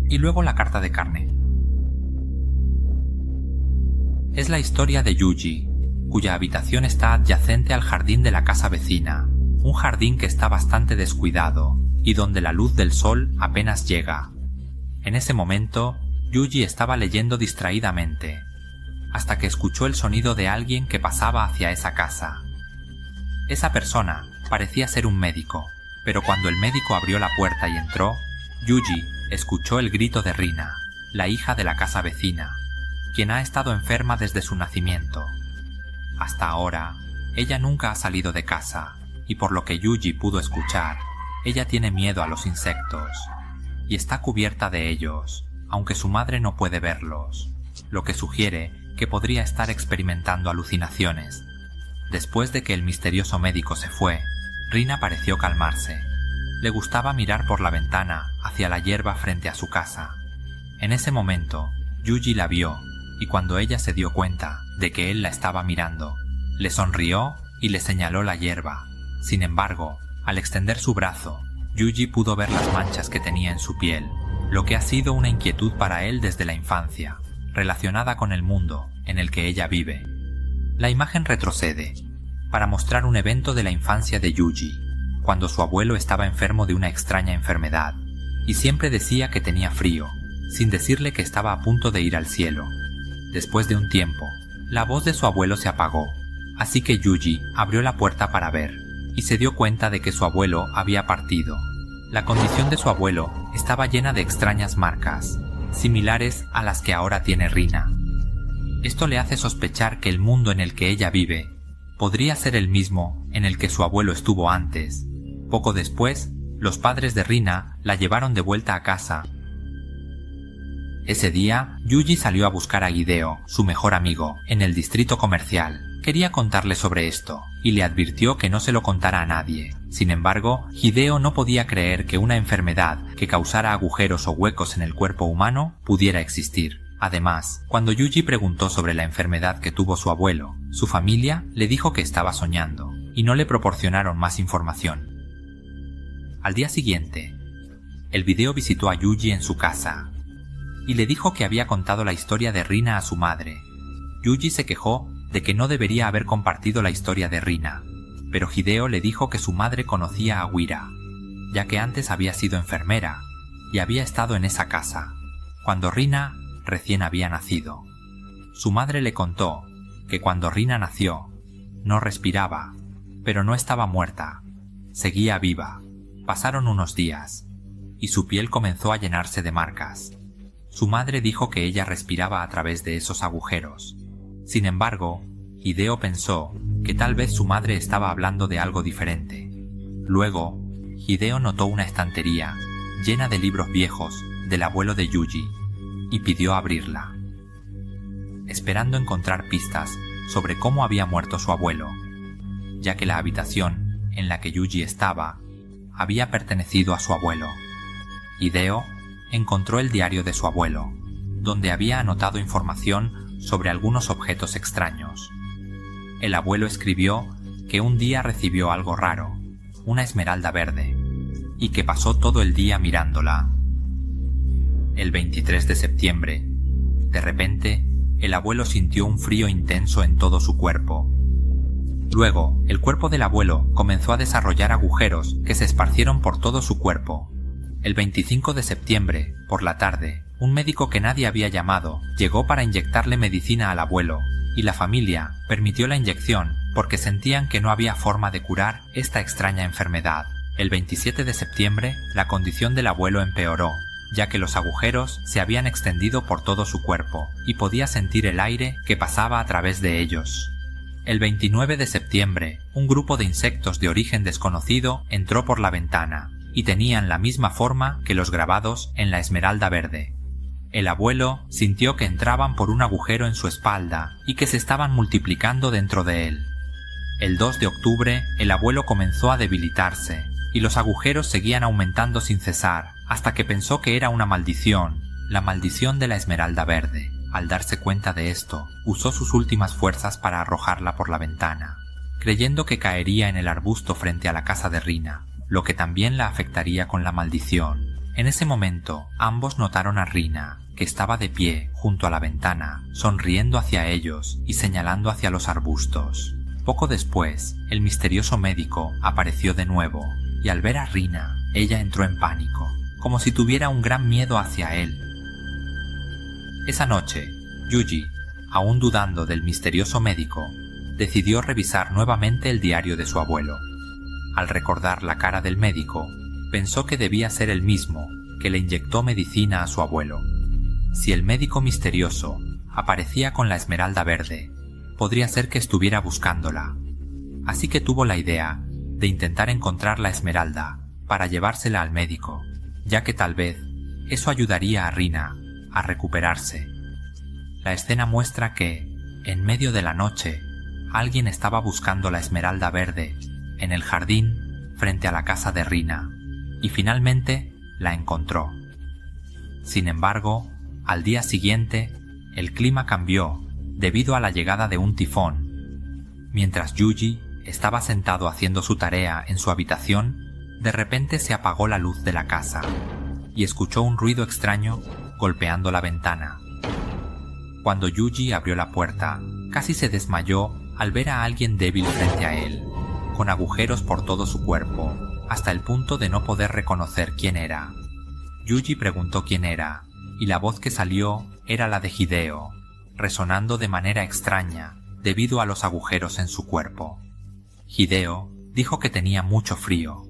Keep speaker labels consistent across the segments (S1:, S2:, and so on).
S1: y luego la carta de carne. Es la historia de Yuji, cuya habitación está adyacente al jardín de la casa vecina, un jardín que está bastante descuidado y donde la luz del sol apenas llega. En ese momento, Yuji estaba leyendo distraídamente, hasta que escuchó el sonido de alguien que pasaba hacia esa casa. Esa persona parecía ser un médico, pero cuando el médico abrió la puerta y entró, Yuji escuchó el grito de Rina, la hija de la casa vecina, quien ha estado enferma desde su nacimiento. Hasta ahora, ella nunca ha salido de casa, y por lo que Yuji pudo escuchar, ella tiene miedo a los insectos, y está cubierta de ellos, aunque su madre no puede verlos, lo que sugiere que podría estar experimentando alucinaciones. Después de que el misterioso médico se fue, Rina pareció calmarse. Le gustaba mirar por la ventana hacia la hierba frente a su casa. En ese momento, Yuji la vio, y cuando ella se dio cuenta de que él la estaba mirando, le sonrió y le señaló la hierba. Sin embargo, al extender su brazo, Yuji pudo ver las manchas que tenía en su piel, lo que ha sido una inquietud para él desde la infancia, relacionada con el mundo en el que ella vive. La imagen retrocede, para mostrar un evento de la infancia de Yuji, cuando su abuelo estaba enfermo de una extraña enfermedad, y siempre decía que tenía frío, sin decirle que estaba a punto de ir al cielo. Después de un tiempo, la voz de su abuelo se apagó, así que Yuji abrió la puerta para ver, y se dio cuenta de que su abuelo había partido. La condición de su abuelo estaba llena de extrañas marcas, similares a las que ahora tiene Rina. Esto le hace sospechar que el mundo en el que ella vive podría ser el mismo en el que su abuelo estuvo antes. Poco después, los padres de Rina la llevaron de vuelta a casa. Ese día, Yuji salió a buscar a Hideo, su mejor amigo, en el distrito comercial. Quería contarle sobre esto, y le advirtió que no se lo contara a nadie. Sin embargo, Hideo no podía creer que una enfermedad que causara agujeros o huecos en el cuerpo humano pudiera existir. Además, cuando Yuji preguntó sobre la enfermedad que tuvo su abuelo, su familia le dijo que estaba soñando, y no le proporcionaron más información. Al día siguiente, el video visitó a Yuji en su casa, y le dijo que había contado la historia de Rina a su madre. Yuji se quejó de que no debería haber compartido la historia de Rina, pero Hideo le dijo que su madre conocía a Wira, ya que antes había sido enfermera, y había estado en esa casa, cuando Rina recién había nacido. Su madre le contó que cuando Rina nació, no respiraba, pero no estaba muerta, seguía viva. Pasaron unos días, y su piel comenzó a llenarse de marcas. Su madre dijo que ella respiraba a través de esos agujeros. Sin embargo, Hideo pensó que tal vez su madre estaba hablando de algo diferente. Luego, Hideo notó una estantería llena de libros viejos del abuelo de Yuji y pidió abrirla, esperando encontrar pistas sobre cómo había muerto su abuelo, ya que la habitación en la que Yuji estaba había pertenecido a su abuelo. Hideo encontró el diario de su abuelo, donde había anotado información sobre algunos objetos extraños. El abuelo escribió que un día recibió algo raro, una esmeralda verde, y que pasó todo el día mirándola. El 23 de septiembre, de repente, el abuelo sintió un frío intenso en todo su cuerpo. Luego, el cuerpo del abuelo comenzó a desarrollar agujeros que se esparcieron por todo su cuerpo. El 25 de septiembre, por la tarde, un médico que nadie había llamado llegó para inyectarle medicina al abuelo, y la familia permitió la inyección porque sentían que no había forma de curar esta extraña enfermedad. El 27 de septiembre, la condición del abuelo empeoró, ya que los agujeros se habían extendido por todo su cuerpo y podía sentir el aire que pasaba a través de ellos. El 29 de septiembre, un grupo de insectos de origen desconocido entró por la ventana y tenían la misma forma que los grabados en la esmeralda verde. El abuelo sintió que entraban por un agujero en su espalda y que se estaban multiplicando dentro de él. El 2 de octubre, el abuelo comenzó a debilitarse y los agujeros seguían aumentando sin cesar, hasta que pensó que era una maldición, la maldición de la esmeralda verde. Al darse cuenta de esto, usó sus últimas fuerzas para arrojarla por la ventana, creyendo que caería en el arbusto frente a la casa de Rina, lo que también la afectaría con la maldición. En ese momento, ambos notaron a Rina, que estaba de pie junto a la ventana, sonriendo hacia ellos y señalando hacia los arbustos. Poco después, el misterioso médico apareció de nuevo, y al ver a Rina, ella entró en pánico, como si tuviera un gran miedo hacia él. Esa noche, Yuji, aún dudando del misterioso médico, decidió revisar nuevamente el diario de su abuelo. Al recordar la cara del médico, pensó que debía ser el mismo que le inyectó medicina a su abuelo. Si el médico misterioso aparecía con la esmeralda verde, podría ser que estuviera buscándola. Así que tuvo la idea de intentar encontrar la esmeralda para llevársela al médico, ya que tal vez eso ayudaría a Rina a recuperarse. La escena muestra que, en medio de la noche, alguien estaba buscando la esmeralda verde en el jardín frente a la casa de Rina, y finalmente la encontró. Sin embargo, al día siguiente, el clima cambió debido a la llegada de un tifón. Mientras Yuji estaba sentado haciendo su tarea en su habitación, de repente se apagó la luz de la casa y escuchó un ruido extraño golpeando la ventana. Cuando Yuji abrió la puerta, casi se desmayó al ver a alguien débil frente a él, con agujeros por todo su cuerpo, hasta el punto de no poder reconocer quién era. Yuji preguntó quién era, y la voz que salió era la de Hideo, resonando de manera extraña debido a los agujeros en su cuerpo. Hideo dijo que tenía mucho frío.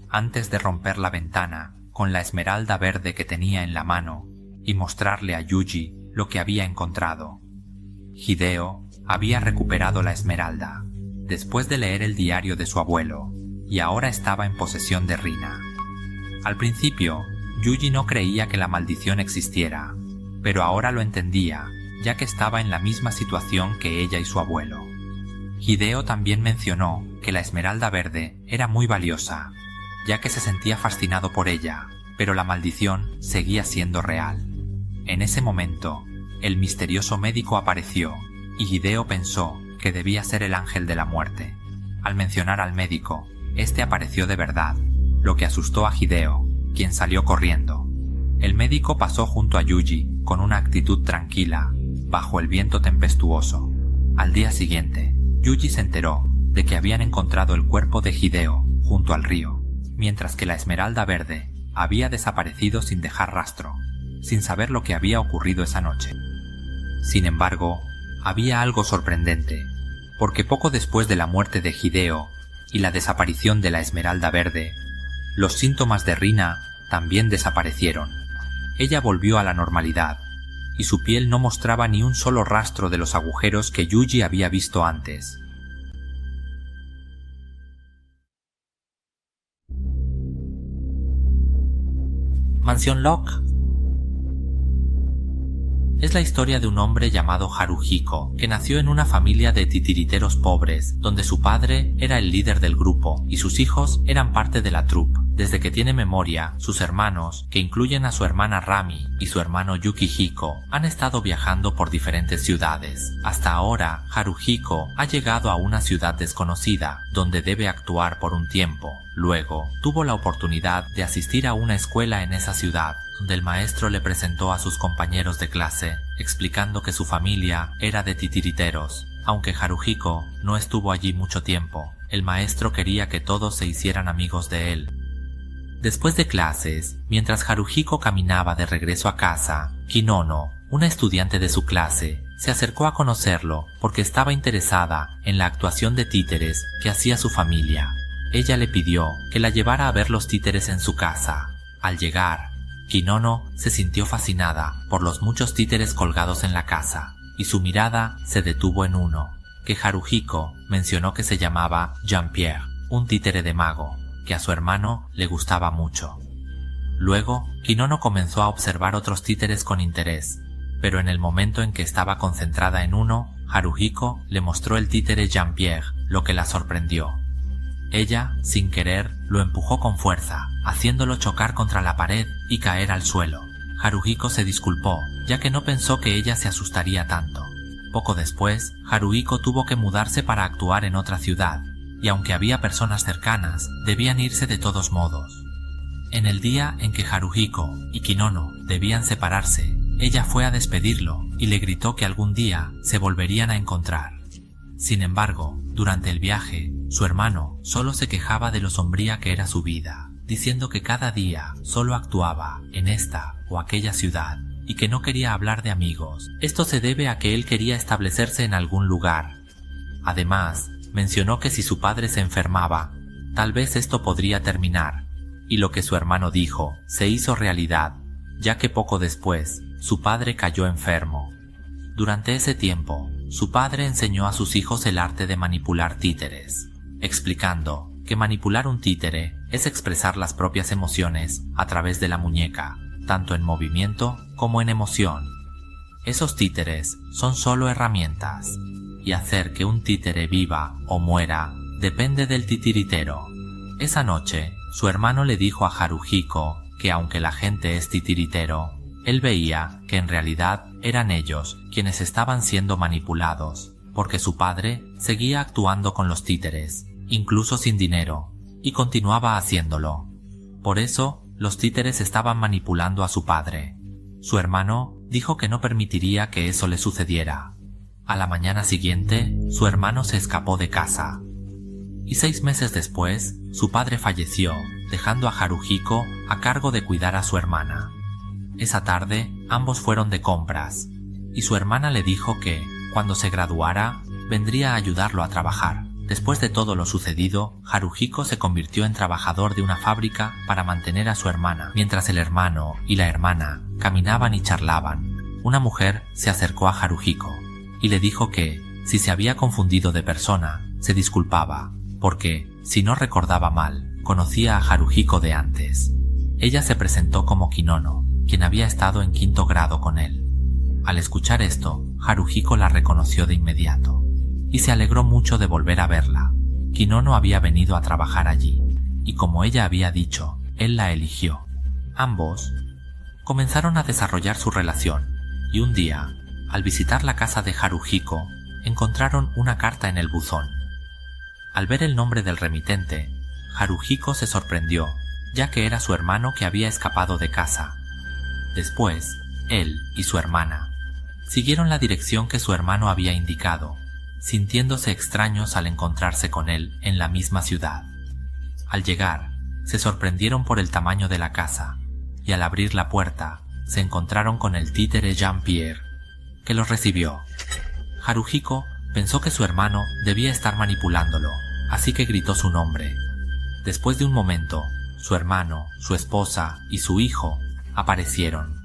S1: Antes de romper la ventana con la esmeralda verde que tenía en la mano y mostrarle a Yuji lo que había encontrado. Hideo había recuperado la esmeralda después de leer el diario de su abuelo y ahora estaba en posesión de Rina. Al principio, Yuji no creía que la maldición existiera, pero ahora lo entendía, ya que estaba en la misma situación que ella y su abuelo. Hideo también mencionó que la esmeralda verde era muy valiosa, ya que se sentía fascinado por ella, pero la maldición seguía siendo real. En ese momento, el misterioso médico apareció, y Hideo pensó que debía ser el ángel de la muerte. Al mencionar al médico, este apareció de verdad, lo que asustó a Hideo, quien salió corriendo. El médico pasó junto a Yuji con una actitud tranquila, bajo el viento tempestuoso. Al día siguiente, Yuji se enteró de que habían encontrado el cuerpo de Hideo junto al río, mientras que la esmeralda verde había desaparecido sin dejar rastro, sin saber lo que había ocurrido esa noche. Sin embargo, había algo sorprendente, porque poco después de la muerte de Hideo y la desaparición de la esmeralda verde, los síntomas de Rina también desaparecieron. Ella volvió a la normalidad, y su piel no mostraba ni un solo rastro de los agujeros que Yuji había visto antes. Mansión Locke es la historia de un hombre llamado Haruhiko, que nació en una familia de titiriteros pobres, donde su padre era el líder del grupo y sus hijos eran parte de la troupe. Desde que tiene memoria, sus hermanos, que incluyen a su hermana Rami y su hermano Yukihiko, han estado viajando por diferentes ciudades. Hasta ahora, Haruhiko ha llegado a una ciudad desconocida, donde debe actuar por un tiempo. Luego, tuvo la oportunidad de asistir a una escuela en esa ciudad, donde el maestro le presentó a sus compañeros de clase, explicando que su familia era de titiriteros. Aunque Haruhiko no estuvo allí mucho tiempo, el maestro quería que todos se hicieran amigos de él. Después de clases, mientras Haruhiko caminaba de regreso a casa, Kinono, una estudiante de su clase, se acercó a conocerlo porque estaba interesada en la actuación de títeres que hacía su familia. Ella le pidió que la llevara a ver los títeres en su casa. Al llegar, Kinono se sintió fascinada por los muchos títeres colgados en la casa, y su mirada se detuvo en uno, que Haruhiko mencionó que se llamaba Jean-Pierre, un títere de mago, que a su hermano le gustaba mucho. Luego, Kinono comenzó a observar otros títeres con interés, pero en el momento en que estaba concentrada en uno, Haruhiko le mostró el títere Jean-Pierre, lo que la sorprendió. Ella, sin querer, lo empujó con fuerza, haciéndolo chocar contra la pared y caer al suelo. Haruhiko se disculpó, ya que no pensó que ella se asustaría tanto. Poco después, Haruhiko tuvo que mudarse para actuar en otra ciudad, y aunque había personas cercanas, debían irse de todos modos. En el día en que Haruhiko y Kinono debían separarse, ella fue a despedirlo y le gritó que algún día se volverían a encontrar. Sin embargo, durante el viaje, su hermano solo se quejaba de lo sombría que era su vida, diciendo que cada día solo actuaba en esta o aquella ciudad y que no quería hablar de amigos. Esto se debe a que él quería establecerse en algún lugar. Además, mencionó que si su padre se enfermaba, tal vez esto podría terminar, y lo que su hermano dijo se hizo realidad, ya que poco después su padre cayó enfermo. Durante ese tiempo, su padre enseñó a sus hijos el arte de manipular títeres, explicando que manipular un títere es expresar las propias emociones a través de la muñeca, tanto en movimiento como en emoción. Esos títeres son solo herramientas, y hacer que un títere viva o muera depende del titiritero. Esa noche, su hermano le dijo a Haruhiko que aunque la gente es titiritero, él veía que en realidad eran ellos quienes estaban siendo manipulados, porque su padre seguía actuando con los títeres, incluso sin dinero, y continuaba haciéndolo. Por eso, los títeres estaban manipulando a su padre. Su hermano dijo que no permitiría que eso le sucediera. A la mañana siguiente, su hermano se escapó de casa. Y 6 meses después, su padre falleció, dejando a Haruhiko a cargo de cuidar a su hermana. Esa tarde, ambos fueron de compras, y su hermana le dijo que, cuando se graduara, vendría a ayudarlo a trabajar. Después de todo lo sucedido, Haruhiko se convirtió en trabajador de una fábrica para mantener a su hermana, mientras el hermano y la hermana caminaban y charlaban. Una mujer se acercó a Haruhiko y le dijo que, si se había confundido de persona, se disculpaba, porque, si no recordaba mal, conocía a Haruhiko de antes. Ella se presentó como Kinono, quien había estado en 5º grado con él. Al escuchar esto, Haruhiko la reconoció de inmediato, y se alegró mucho de volver a verla. Kinono había venido a trabajar allí, y como ella había dicho, él la eligió. Ambos comenzaron a desarrollar su relación, y un día, al visitar la casa de Haruhiko, encontraron una carta en el buzón. Al ver el nombre del remitente, Haruhiko se sorprendió, ya que era su hermano que había escapado de casa. Después, él y su hermana siguieron la dirección que su hermano había indicado, sintiéndose extraños al encontrarse con él en la misma ciudad. Al llegar, se sorprendieron por el tamaño de la casa, y al abrir la puerta, se encontraron con el títere Jean-Pierre, que los recibió. Haruhiko pensó que su hermano debía estar manipulándolo, así que gritó su nombre. Después de un momento, su hermano, su esposa y su hijo aparecieron,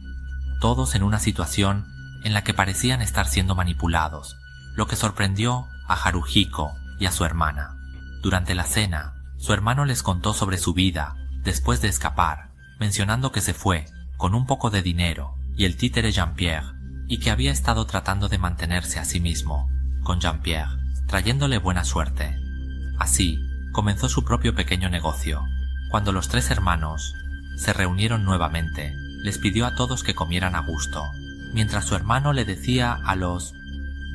S1: todos en una situación en la que parecían estar siendo manipulados, lo que sorprendió a Haruhiko y a su hermana. Durante la cena, su hermano les contó sobre su vida después de escapar, mencionando que se fue con un poco de dinero y el títere Jean-Pierre, y que había estado tratando de mantenerse a sí mismo con Jean-Pierre, trayéndole buena suerte. Así, comenzó su propio pequeño negocio. Cuando los 3 hermanos se reunieron nuevamente, les pidió a todos que comieran a gusto, mientras su hermano le decía a los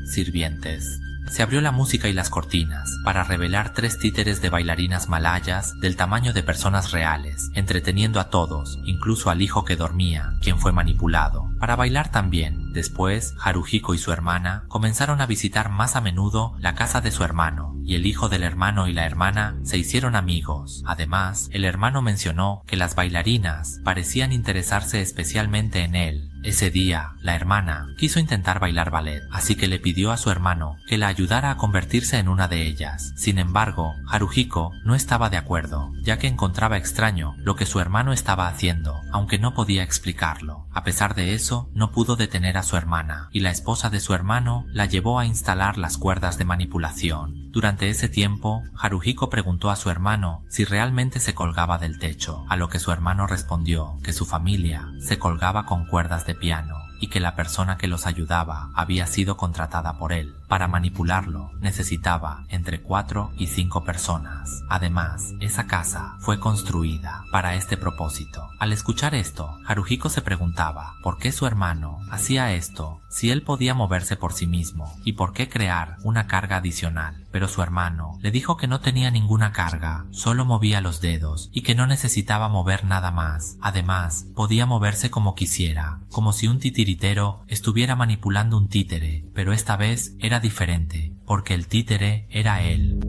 S1: sirvientes. Se abrió la música y las cortinas para revelar 3 títeres de bailarinas malayas del tamaño de personas reales, entreteniendo a todos, incluso al hijo que dormía, quien fue manipulado, para bailar también. Después, Haruhiko y su hermana comenzaron a visitar más a menudo la casa de su hermano, y el hijo del hermano y la hermana se hicieron amigos. Además, el hermano mencionó que las bailarinas parecían interesarse especialmente en él. Ese día, la hermana quiso intentar bailar ballet, así que le pidió a su hermano que la ayudara a convertirse en una de ellas. Sin embargo, Haruhiko no estaba de acuerdo, ya que encontraba extraño lo que su hermano estaba haciendo, aunque no podía explicarlo. A pesar de eso, no pudo detener a su hermana, y la esposa de su hermano la llevó a instalar las cuerdas de manipulación. Durante ese tiempo, Haruhiko preguntó a su hermano si realmente se colgaba del techo, a lo que su hermano respondió que su familia se colgaba con cuerdas de piano y que la persona que los ayudaba había sido contratada por él. Para manipularlo, necesitaba entre 4 y 5 personas. Además, esa casa fue construida para este propósito. Al escuchar esto, Haruhiko se preguntaba por qué su hermano hacía esto si él podía moverse por sí mismo y por qué crear una carga adicional. pero su hermano le dijo que no tenía ninguna carga, solo movía los dedos y que no necesitaba mover nada más. Además, podía moverse como quisiera, como si un titiritero estuviera manipulando un títere, pero esta vez era diferente, porque el títere era él.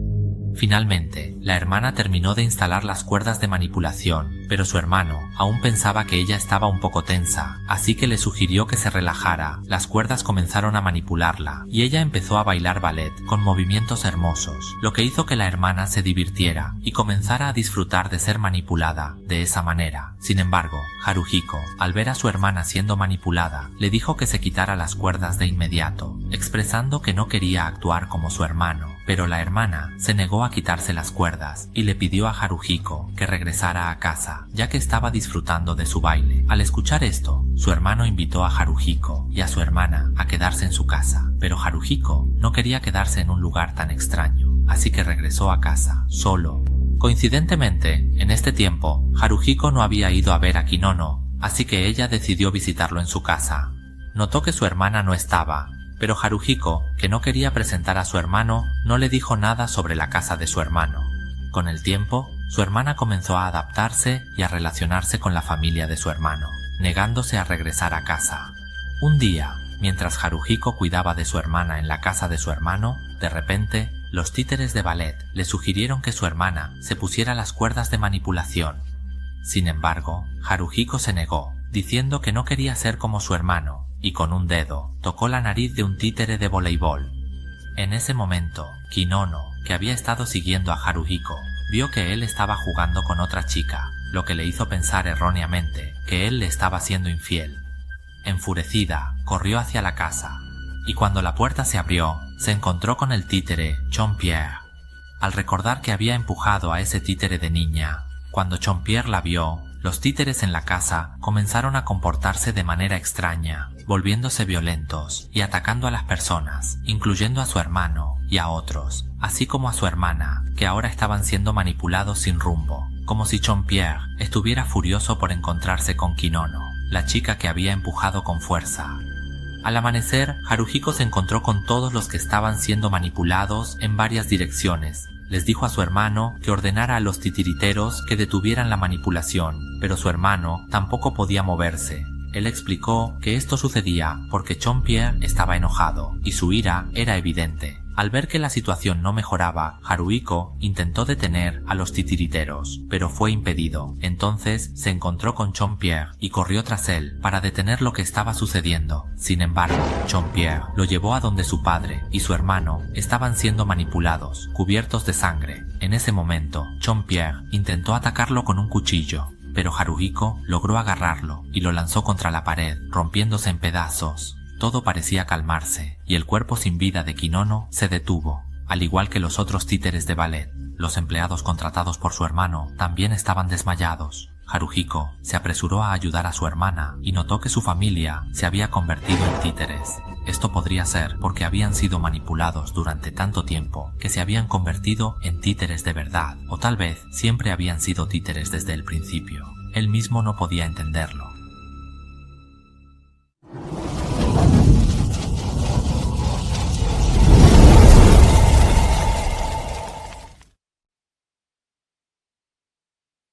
S1: Finalmente, la hermana terminó de instalar las cuerdas de manipulación, pero su hermano aún pensaba que ella estaba un poco tensa, así que le sugirió que se relajara. Las cuerdas comenzaron a manipularla, y ella empezó a bailar ballet, con movimientos hermosos, lo que hizo que la hermana se divirtiera y comenzara a disfrutar de ser manipulada de esa manera. Sin embargo, Haruhiko, al ver a su hermana siendo manipulada, le dijo que se quitara las cuerdas de inmediato, expresando que no quería actuar como su hermano. Pero la hermana se negó a quitarse las cuerdas y le pidió a Haruhiko que regresara a casa, ya que estaba disfrutando de su baile. Al escuchar esto, su hermano invitó a Haruhiko y a su hermana a quedarse en su casa, pero Haruhiko no quería quedarse en un lugar tan extraño, así que regresó a casa, solo. Coincidentemente, en este tiempo, Haruhiko no había ido a ver a Kinono, así que ella decidió visitarlo en su casa. Notó que su hermana no estaba, pero Haruhiko, que no quería presentar a su hermano, no le dijo nada sobre la casa de su hermano. Con el tiempo, su hermana comenzó a adaptarse y a relacionarse con la familia de su hermano, negándose a regresar a casa. Un día, mientras Haruhiko cuidaba de su hermana en la casa de su hermano, de repente, los títeres de ballet le sugirieron que su hermana se pusiera las cuerdas de manipulación. Sin embargo, Haruhiko se negó, diciendo que no quería ser como su hermano, y con un dedo tocó la nariz de un títere de voleibol. En ese momento, Kinono, que había estado siguiendo a Haruhiko, vio que él estaba jugando con otra chica, lo que le hizo pensar erróneamente que él le estaba siendo infiel. Enfurecida, corrió hacia la casa, y cuando la puerta se abrió, se encontró con el títere Jean-Pierre. Al recordar que había empujado a ese títere de niña, cuando Jean-Pierre la vio, los títeres en la casa comenzaron a comportarse de manera extraña, volviéndose violentos y atacando a las personas, incluyendo a su hermano y a otros, así como a su hermana, que ahora estaban siendo manipulados sin rumbo, como si Jean-Pierre estuviera furioso por encontrarse con Kinono, la chica que había empujado con fuerza. Al amanecer, Haruhiko se encontró con todos los que estaban siendo manipulados en varias direcciones. Les dijo a su hermano que ordenara a los titiriteros que detuvieran la manipulación, pero su hermano tampoco podía moverse. Él explicó que esto sucedía porque Jean-Pierre estaba enojado, y su ira era evidente. Al ver que la situación no mejoraba, Haruhiko intentó detener a los titiriteros, pero fue impedido. Entonces se encontró con Jean-Pierre y corrió tras él para detener lo que estaba sucediendo. Sin embargo, Jean-Pierre lo llevó a donde su padre y su hermano estaban siendo manipulados, cubiertos de sangre. En ese momento, Jean-Pierre intentó atacarlo con un cuchillo, pero Haruhiko logró agarrarlo y lo lanzó contra la pared, rompiéndose en pedazos. Todo parecía calmarse, y el cuerpo sin vida de Kinono se detuvo, al igual que los otros títeres de ballet. Los empleados contratados por su hermano también estaban desmayados. Haruhiko se apresuró a ayudar a su hermana y notó que su familia se había convertido en títeres. Esto podría ser porque habían sido manipulados durante tanto tiempo que se habían convertido en títeres de verdad, o tal vez siempre habían sido títeres desde el principio. Él mismo no podía entenderlo.